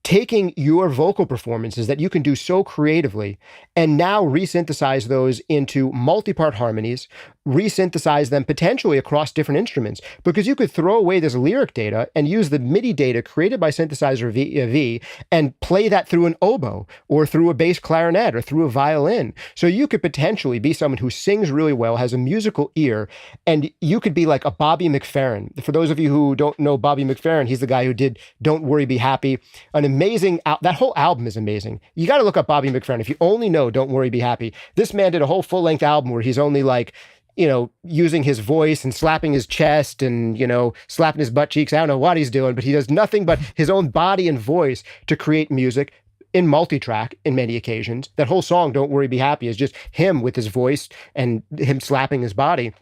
taking your vocal performances that you can do so creatively, and now resynthesize those into multi-part harmonies, resynthesize them potentially across different instruments, because you could throw away this lyric data and use the MIDI data created by Synthesizer V and play that through an oboe or through a bass clarinet or through a violin. So you could potentially be someone who sings really well, has a musical ear, and you could be like a Bobby McFerrin. For those of you who don't know Bobby McFerrin, he's the guy who did Don't Worry, Be Happy, an amazing, that whole album is amazing. You got to look up Bobby McFerrin. If you only know Don't Worry, Be Happy, this man did a whole full-length album where he's only like, you know, using his voice and slapping his chest and, you know, slapping his butt cheeks. I don't know what he's doing, but he does nothing but his own body and voice to create music in multi-track in many occasions. That whole song, Don't Worry, Be Happy, is just him with his voice and him slapping his body.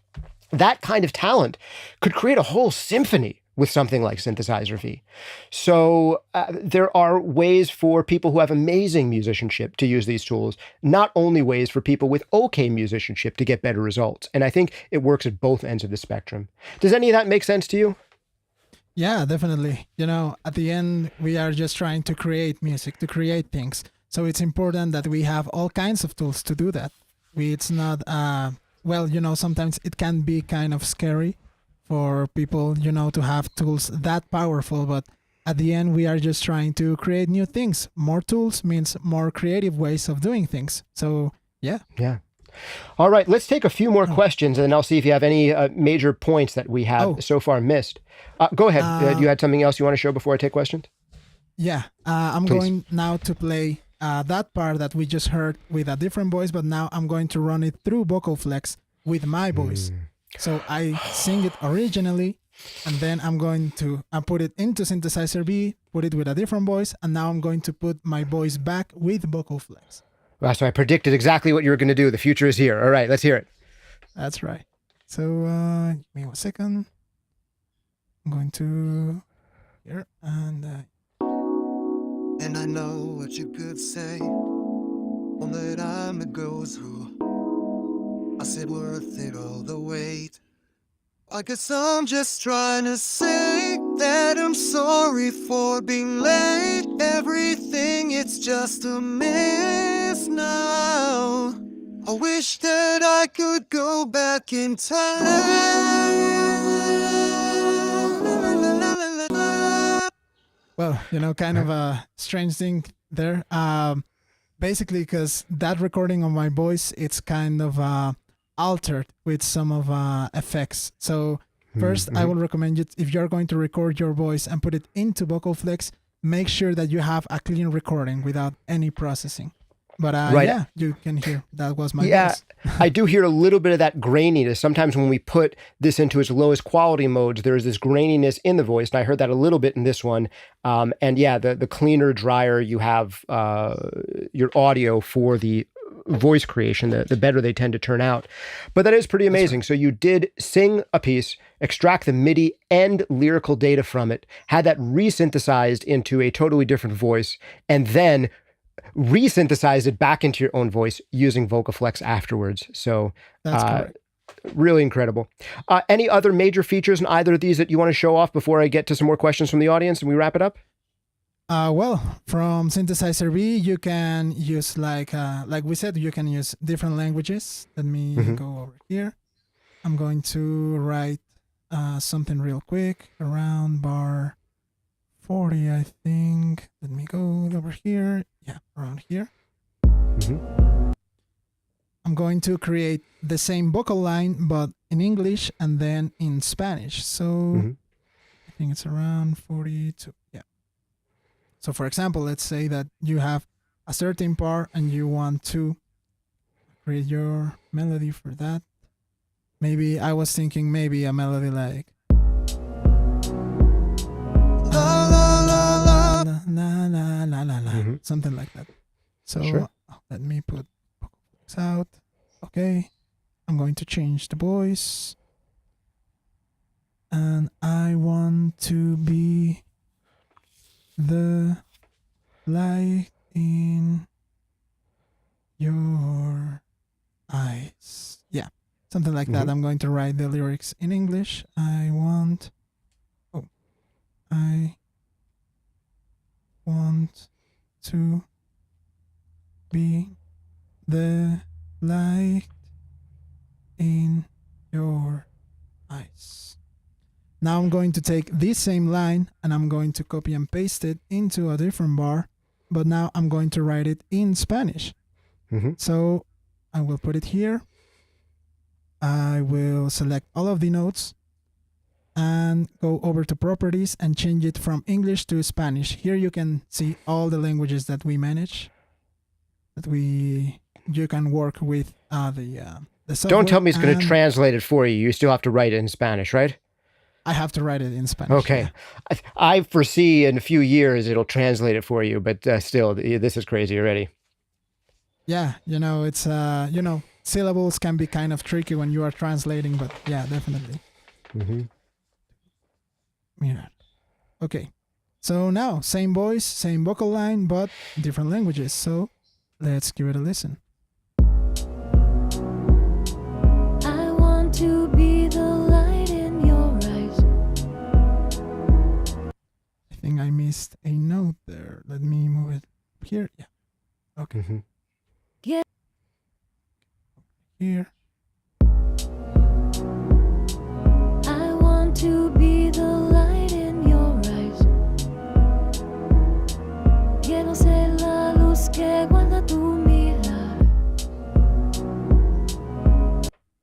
That kind of talent could create a whole symphony with something like Synthesizer V. So there are ways for people who have amazing musicianship to use these tools, not only ways for people with okay musicianship to get better results. And I think it works at both ends of the spectrum. Does any of that make sense to you? Yeah, definitely. You know, at the end, we are just trying to create music, to create things. So it's important that we have all kinds of tools to do that. It's not, well, you know, sometimes it can be kind of scary for people, you know, to have tools that powerful, but at the end, we are just trying to create new things. More tools means more creative ways of doing things. So, yeah. Yeah. All right, let's take a few more questions, and then I'll see if you have any major points that we have so far missed. Go ahead. You had something else you want to show before I take questions? Yeah, I'm Please. going now to play that part that we just heard with a different voice, but now I'm going to run it through Vocoflex with my voice. So I sing it originally, and then I'm going to put it into Synthesizer V, put it with a different voice, and now I'm going to put my voice back with Vocoflex. Wow, so I predicted exactly what you were going to do. The future is here. All right, let's hear it. That's right. So give me 1 second. I'm going to here and I know what you could say. All that I'm to go through. I said worth it all the wait. I guess I'm just trying to say that I'm sorry for being late. Everything, it's just a mess now. I wish that I could go back in time. well, you know, kind of a strange thing there. Basically, because that recording of my voice, it's kind of altered with some of effects. So first, I will recommend you, if you're going to record your voice and put it into Vocoflex, make sure that you have a clean recording without any processing. But Right. yeah, you can hear that was my Yeah, voice. I do hear a little bit of that graininess. Sometimes when we put this into its lowest quality modes, there's this graininess in the voice, and I heard that a little bit in this one. And yeah, the cleaner, drier you have your audio for the voice creation, the better they tend to turn out. But that is pretty amazing. So you did sing a piece, extract the MIDI and lyrical data from it, had that resynthesized into a totally different voice, and then resynthesized it back into your own voice using Vocoflex afterwards. So That's correct. really incredible. Any other major features in either of these that you want to show off before I get to some more questions from the audience and we wrap it up? Well, from Synthesizer V, you can use like we said, you can use different languages. Let me go over here. I'm going to write something real quick around bar 40, I think. Let me go over here. Yeah, around here. I'm going to create the same vocal line, but in English and then in Spanish. So I think it's around 42. Yeah. So for example, let's say that you have a certain part and you want to create your melody for that. Maybe I was thinking maybe a melody like la la la la la la, something like that. So Sure. let me put voice. And I want to be the light in your eyes. Yeah, something like that. I'm going to write the lyrics in English. I want to be the light in your eyes. Now I'm going to take this same line and I'm going to copy and paste it into a different bar, but now I'm going to write it in Spanish. So I will put it here. I will select all of the notes and go over to properties and change it from English to Spanish. Here you can see all the languages that we manage, you can work with the software. Don't tell me it's going to translate it for you. You still have to write it in Spanish, right? I have to write it in Spanish. Okay. Yeah. I foresee in a few years it'll translate it for you, but still, this is crazy already. Yeah, it's, syllables can be kind of tricky when you are translating, but yeah, definitely. Yeah. Okay. So now, same voice, same vocal line, but different languages. So let's give it a listen. I want to be the light in your eyes. I think I missed a note there. Let me move it here. Yeah. Okay. Yeah. Here. I want to be the light in your eyes. Quiero ser la luz que guarda tu mirar.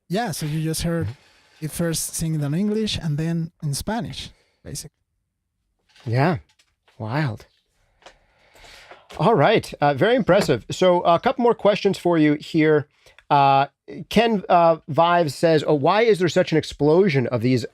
Yeah, so you just heard it first singing in English and then in Spanish, basically. Yeah. Wild. All right. Very impressive. So a couple more questions for you here. Ken Vives says, why is there such an explosion of these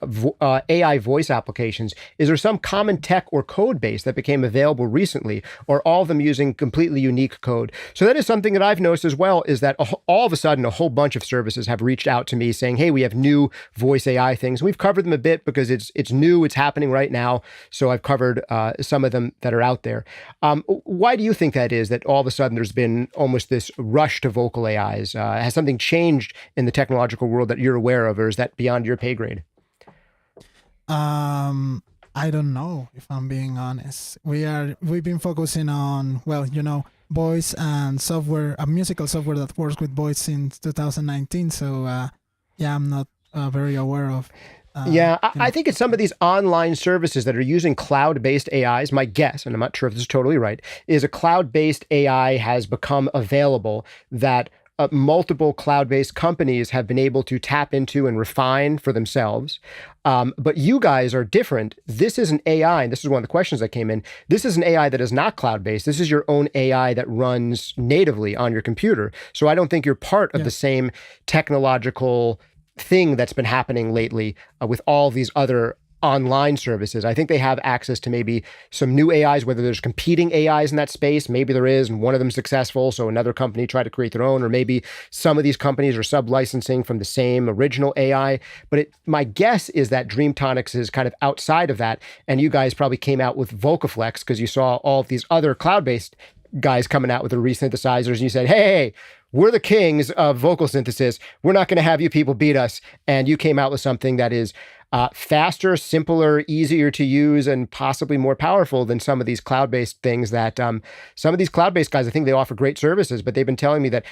AI voice applications? Is there some common tech or code base that became available recently, or all of them using completely unique code? So that is something that I've noticed as well, is that all of a sudden a whole bunch of services have reached out to me saying, hey, we have new voice AI things. We've covered them a bit because it's new, it's happening right now. So I've covered some of them that are out there. Why do you think that is, that all of a sudden there's been almost this rush to vocal AIs? Has something changed in the technological world that you're aware of, or is that beyond your pay grade? I don't know, if I'm being honest. We've been focusing on, voice and software, a musical software that works with voice since 2019. So I'm not very aware of. I think it's some of these online services that are using cloud-based AIs. My guess, and I'm not sure if this is totally right, is a cloud-based AI has become available that multiple cloud-based companies have been able to tap into and refine for themselves. But you guys are different. This is an AI, and this is one of the questions that came in. This is an AI that is not cloud-based. This is your own AI that runs natively on your computer. So I don't think you're part of the same technological thing that's been happening lately with all these other online services. I think they have access to maybe some new AIs, whether there's competing AIs in that space. Maybe there is, and one of them successful, so another company tried to create their own, or maybe some of these companies are sub-licensing from the same original AI. But my guess is that Dreamtonics is kind of outside of that, and you guys probably came out with Vocoflex because you saw all of these other cloud-based guys coming out with the resynthesizers, and you said, hey, we're the kings of vocal synthesis. We're not going to have you people beat us. And you came out with something that is faster, simpler, easier to use, and possibly more powerful than some of these cloud-based things that some of these cloud-based guys, I think they offer great services, but they've been telling me that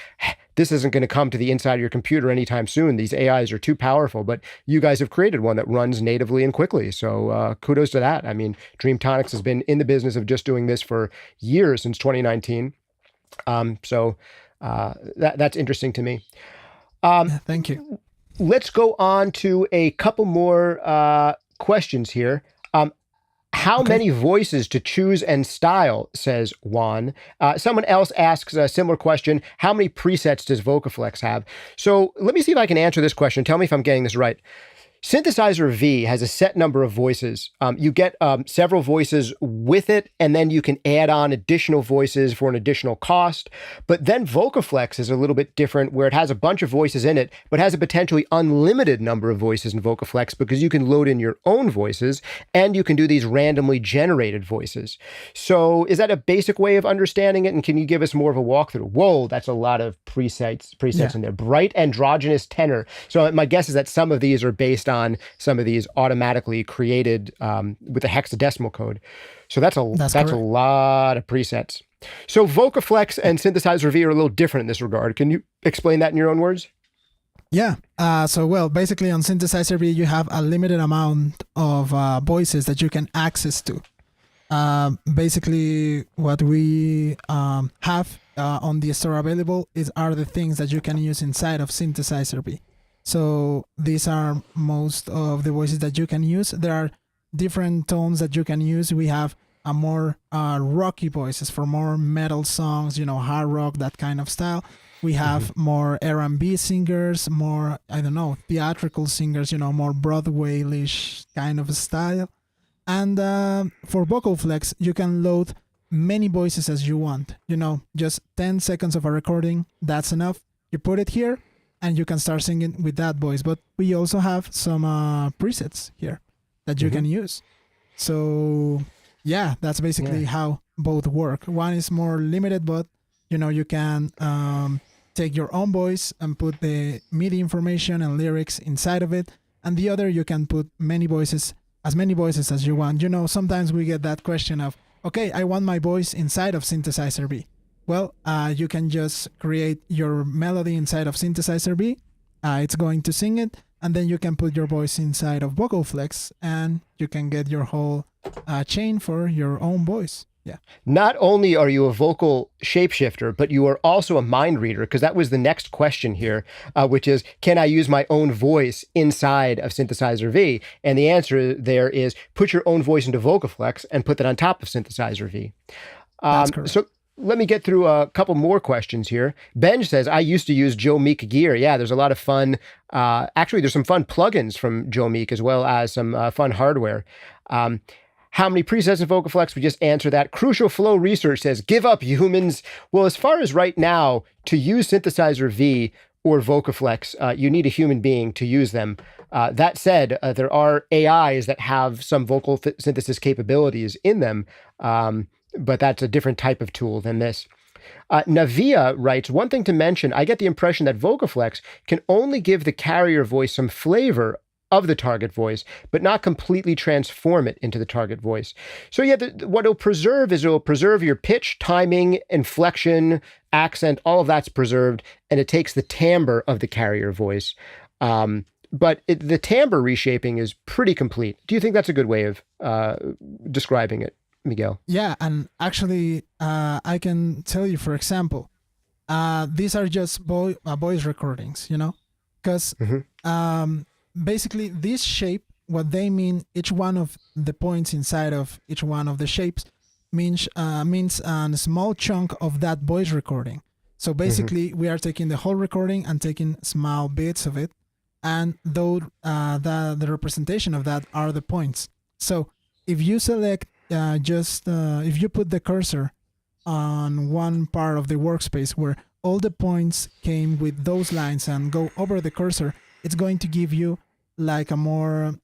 this isn't going to come to the inside of your computer anytime soon. These AIs are too powerful, but you guys have created one that runs natively and quickly. So kudos to that. I mean, Dreamtonics has been in the business of just doing this for years, since 2019. That's interesting to me. Thank you. Let's go on to a couple more questions here. How many voices to choose and style, says Juan. Someone else asks a similar question. How many presets does Vocoflex have? So let me see if I can answer this question. Tell me if I'm getting this right. Synthesizer V has a set number of voices. You get several voices with it, and then you can add on additional voices for an additional cost. But then Vocoflex is a little bit different, where it has a bunch of voices in it, but has a potentially unlimited number of voices in Vocoflex because you can load in your own voices, and you can do these randomly generated voices. So is that a basic way of understanding it? And can you give us more of a walkthrough? Whoa, that's a lot of presets in there. Bright androgynous tenor. So my guess is that some of these are based on some of these automatically created with a hexadecimal code. So that's a lot of presets. So Vocoflex and Synthesizer V are a little different in this regard. Can you explain that in your own words? Yeah. Basically on Synthesizer V, you have a limited amount of voices that you can access to. Basically, what we have on the store available are the things that you can use inside of Synthesizer V. So these are most of the voices that you can use. There are different tones that you can use. We have a more rocky voices for more metal songs, hard rock, that kind of style. We have more R&B singers, more, theatrical singers, more Broadway-ish kind of style. And for Vocoflex, you can load many voices as you want. Just 10 seconds of a recording, that's enough. You put it here, and you can start singing with that voice. But we also have some presets here that you can use. So, yeah, that's basically how both work. One is more limited, but, you can take your own voice and put the MIDI information and lyrics inside of it. And the other, you can put as many voices as you want. Sometimes we get that question of, okay, I want my voice inside of Synthesizer V. Well, you can just create your melody inside of Synthesizer V. It's going to sing it, and then you can put your voice inside of Vocoflex, and you can get your whole chain for your own voice. Yeah. Not only are you a vocal shapeshifter, but you are also a mind reader, because that was the next question here, which is, can I use my own voice inside of Synthesizer V? And the answer there is put your own voice into Vocoflex and put that on top of Synthesizer V. That's correct. So let me get through a couple more questions here. Benj says, I used to use Joe Meek gear. Yeah, there's a lot of fun. Actually, there's some fun plugins from Joe Meek as well as some fun hardware. How many presets in Vocoflex? We just answered that. Crucial Flow Research says, give up, humans. Well, as far as right now, to use Synthesizer V or Vocoflex, you need a human being to use them. That said, there are AIs that have some vocal synthesis capabilities in them, but that's a different type of tool than this. Navia writes, one thing to mention, I get the impression that Vocoflex can only give the carrier voice some flavor of the target voice, but not completely transform it into the target voice. So yeah, what it'll preserve is it'll preserve your pitch, timing, inflection, accent, all of that's preserved, and it takes the timbre of the carrier voice. But the timbre reshaping is pretty complete. Do you think that's a good way of describing it, Miguel? Yeah, and actually, I can tell you, for example, these are just voice recordings, because basically this shape, what they mean, each one of the points inside of each one of the shapes means a small chunk of that voice recording. So basically, we are taking the whole recording and taking small bits of it, and though the representation of that are the points. So if you select if you put the cursor on one part of the workspace where all the points came with those lines and go over the cursor, it's going to give you like a more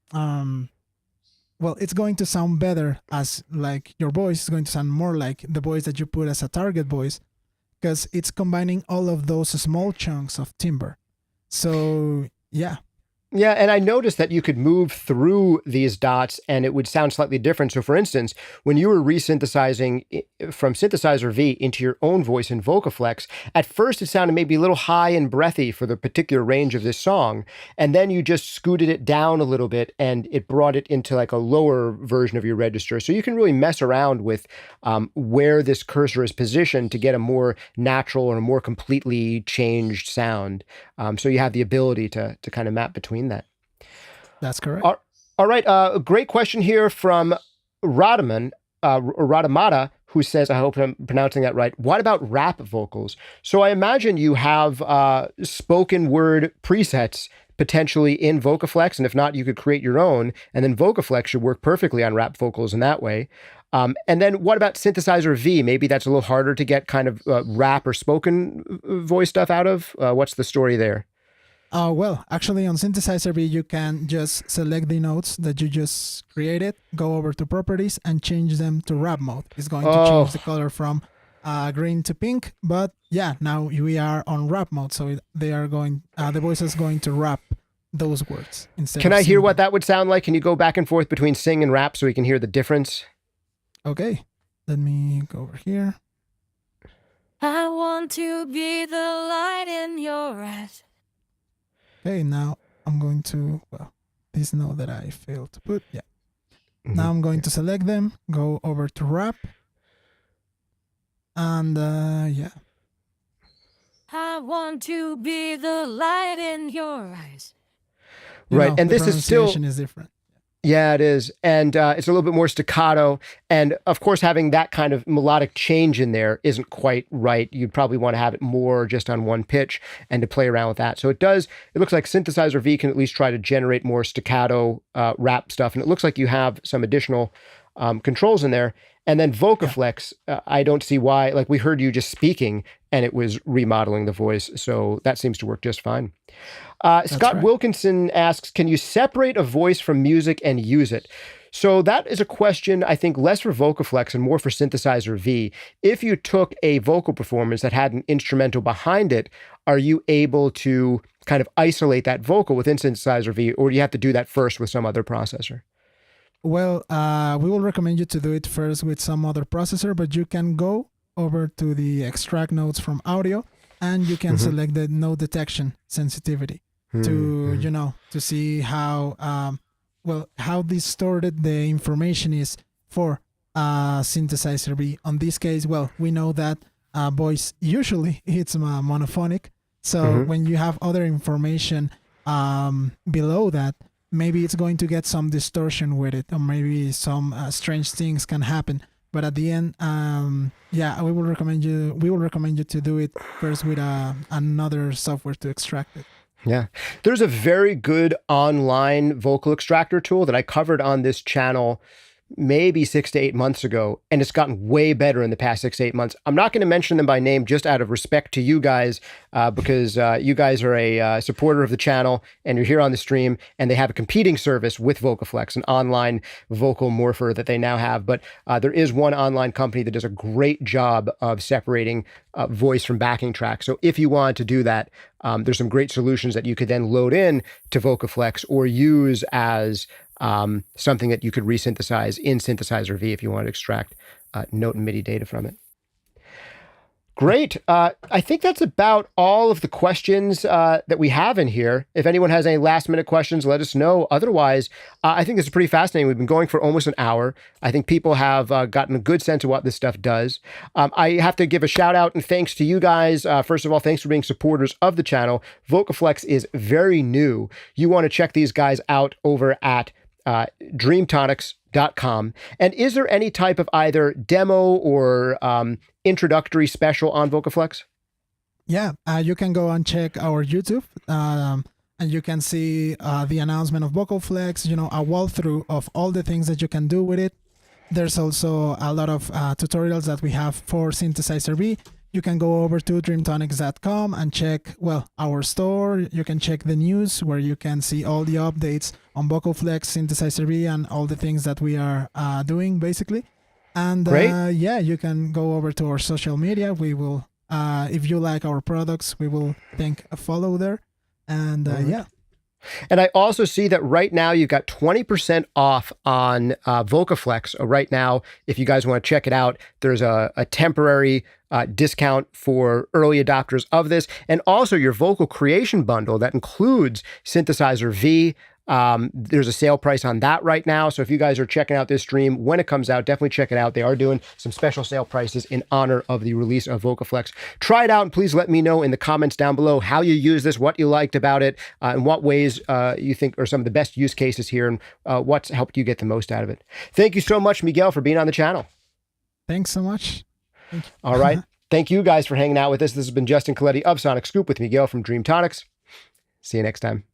it's going to sound better, as like your voice is going to sound more like the voice that you put as a target voice, because it's combining all of those small chunks of timbre. So yeah. Yeah, and I noticed that you could move through these dots and it would sound slightly different. So for instance, when you were resynthesizing from Synthesizer V into your own voice in Vocoflex, at first it sounded maybe a little high and breathy for the particular range of this song. And then you just scooted it down a little bit and it brought it into like a lower version of your register. So you can really mess around with where this cursor is positioned to get a more natural or a more completely changed sound. So you have the ability to kind of map between that. That's correct. All right. A great question here from Radamata, who says, I hope I'm pronouncing that right, what about rap vocals? So I imagine you have spoken word presets potentially in Vocoflex, and if not, you could create your own, and then Vocoflex should work perfectly on rap vocals in that way. And then what about Synthesizer V? Maybe that's a little harder to get kind of rap or spoken voice stuff out of. What's the story there? Well, actually on Synthesizer V, you can just select the notes that you just created, go over to properties and change them to rap mode. It's going to change the color from green to pink, but yeah, now we are on rap mode. So they are going, the voice is going to rap those words instead Can of I hear singing. what that would sound like? Can you go back and forth between sing and rap so we can hear the difference? Okay, let me go over here. I want to be the light in your eyes. Okay, now I'm going to, well, this note that I failed to put, yeah. Now I'm going to select them, go over to rap, and yeah. I want to be the light in your eyes. You Right, know, and the this is still... pronunciation is different. Yeah, it is. And it's a little bit more staccato. And of course, having that kind of melodic change in there isn't quite right. You'd probably want to have it more just on one pitch and to play around with that. So it looks like Synthesizer V can at least try to generate more staccato rap stuff. And it looks like you have some additional controls in there. And then Vocoflex, I don't see why, like we heard you just speaking and it was remodeling the voice. So that seems to work just fine. Scott right. Wilkinson asks, can you separate a voice from music and use it? So that is a question, I think, less for Vocoflex and more for Synthesizer V. If you took a vocal performance that had an instrumental behind it, are you able to kind of isolate that vocal within Synthesizer V, or do you have to do that first with some other processor? Well, we will recommend you to do it first with some other processor, but you can go over to the extract notes from audio and you can select the note detection sensitivity to, you know, to see how, well, how distorted the information is for Synthesizer V. On this case, well, we know that voice usually it's monophonic. So when you have other information below that, maybe it's going to get some distortion with it, or maybe some strange things can happen. But at the end, yeah, we will recommend you to do it first with another software to extract it. Yeah. There's a very good online vocal extractor tool that I covered on this channel maybe 6 to 8 months ago, and it's gotten way better in the past 6 to 8 months. I'm not going to mention them by name just out of respect to you guys, because you guys are a supporter of the channel and you're here on the stream, and they have a competing service with Vocoflex, an online vocal morpher that they now have. But there is one online company that does a great job of separating voice from backing track. So if you want to do that, there's some great solutions that you could then load in to Vocoflex or use as something that you could resynthesize in Synthesizer V if you want to extract note and MIDI data from it. Great. I think that's about all of the questions that we have in here. If anyone has any last minute questions, let us know. Otherwise, I think this is pretty fascinating. We've been going for almost an hour. I think people have gotten a good sense of what this stuff does. I have to give a shout out and thanks to you guys. First of all, thanks for being supporters of the channel. Vocoflex is very new. You want to check these guys out over at Dreamtonics.com. And is there any type of either demo or introductory special on Vocoflex? Yeah, you can go and check our YouTube, and you can see the announcement of Vocoflex, you know, a walkthrough of all the things that you can do with it. There's also a lot of tutorials that we have for Synthesizer V. You can go over to Dreamtonics.com and check, well, our store. You can check the news where you can see all the updates on Vocoflex, Synthesizer V, and all the things that we are doing, basically. And yeah, you can go over to our social media. We will, if you like our products, we will think a follow there. And yeah. And I also see that right now you've got 20% off on Vocoflex. Right now, if you guys want to check it out, there's a temporary discount for early adopters of this. And also your vocal creation bundle that includes Synthesizer V. There's a sale price on that right now. So if you guys are checking out this stream, when it comes out, definitely check it out. They are doing some special sale prices in honor of the release of Vocoflex. Try it out and please let me know in the comments down below how you use this, what you liked about it, and what ways you think are some of the best use cases here and what's helped you get the most out of it. Thank you so much, Miguel, for being on the channel. Thanks so much. Thank you. All right. Thank you guys for hanging out with us. This has been Justin Coletti of SonicScoop with Miguel from Dreamtonics. See you next time.